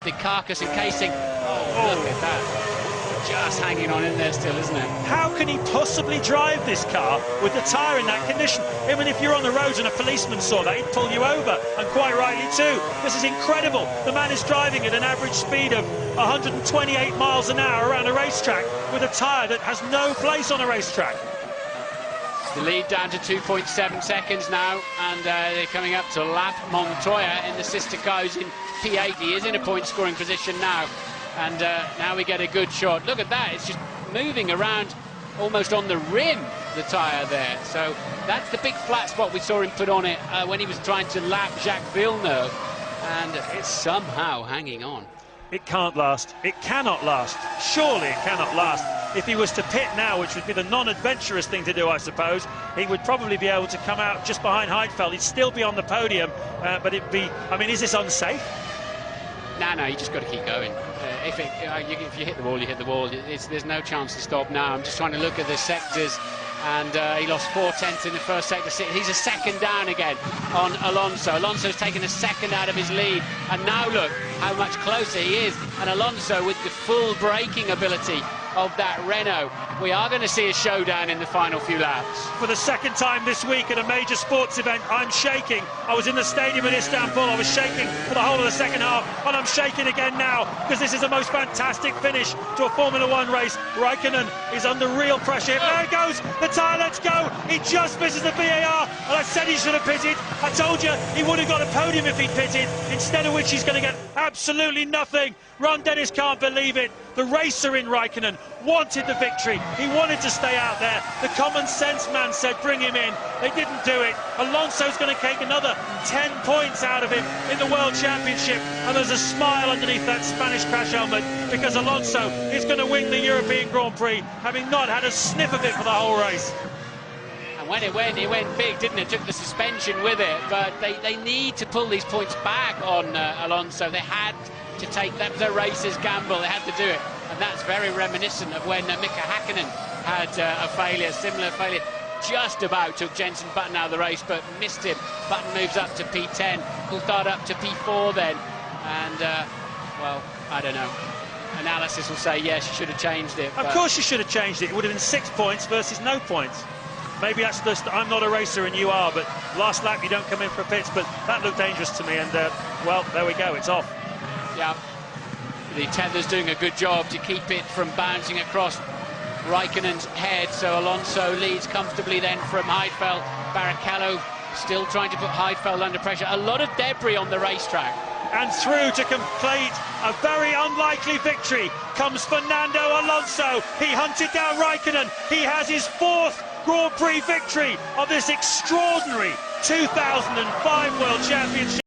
The carcass and casing. Oh, look at that. Just hanging on in there still, isn't it? How can he possibly drive this car with the tyre in that condition? Even if you're on the roads and a policeman saw that, he'd pull you over, and quite rightly too. This is incredible. The man is driving at an average speed of 128 miles an hour around a racetrack with a tyre that has no place on a racetrack. The lead down to 2.7 seconds now, and they're coming up to lap Montoya in the sister car, who's in P8. He is in a point-scoring position now, and now we get a good shot. Look at that, it's just moving around almost on the rim, the tyre there. So that's the big flat spot we saw him put on it when he was trying to lap Jacques Villeneuve, and it's somehow hanging on. It can't last. It cannot last. Surely it cannot last. If he was to pit now, which would be the non-adventurous thing to do, I suppose, he would probably be able to come out just behind Heidfeld. He'd still be on the podium, but it'd be... I mean, is this unsafe? No, you just got to keep going. If you hit the wall, you hit the wall. There's no chance to stop now. I'm just trying to look at the sectors, and he lost 4/10 in the first sector. He's a second down again on Alonso. Alonso's taken a second out of his lead, and now look how much closer he is. And Alonso with the full braking ability of that Renault. We are going to see a showdown in the final few laps. For the second time this week at a major sports event, I'm shaking. I was in the stadium in Istanbul, I was shaking for the whole of the second half, and I'm shaking again now, because this is the most fantastic finish to a Formula One race. Raikkonen is under real pressure. There it goes, the tyre lets go. He just misses the VAR, and I said he should have pitted. I told you he would have got a podium if he'd pitted, instead of which he's going to get absolutely nothing. Ron Dennis can't believe it. The racer in Raikkonen wanted the victory. He wanted to stay out there. The common sense man said bring him in. They didn't do it. Alonso's going to take another 10 points out of him in the World Championship, and there's a smile underneath that Spanish crash helmet, because Alonso is going to win the European Grand Prix, having not had a sniff of it for the whole race. And when it went big, didn't it? Took the suspension with it, but they need to pull these points back on Alonso. They had to take that, the racer's gamble. They had to do it, and that's very reminiscent of when Mika Häkkinen had a failure, similar failure. Just about took Jenson Button out of the race, but missed him. Button moves up to P10, Coulthard up to P4 then, and well, I don't know. Analysis will say yes, you should have changed it. Of course you should have changed it. It would have been 6 points versus no points. Maybe that's just, I'm not a racer and you are, but last lap you don't come in for pits, but that looked dangerous to me, and well, there we go, it's off. Yeah, the tether's doing a good job to keep it from bouncing across Raikkonen's head, so Alonso leads comfortably then from Heidfeld. Barrichello still trying to put Heidfeld under pressure. A lot of debris on the racetrack. And through to complete a very unlikely victory comes Fernando Alonso. He hunted down Raikkonen. He has his 4th Grand Prix victory of this extraordinary 2005 World Championship.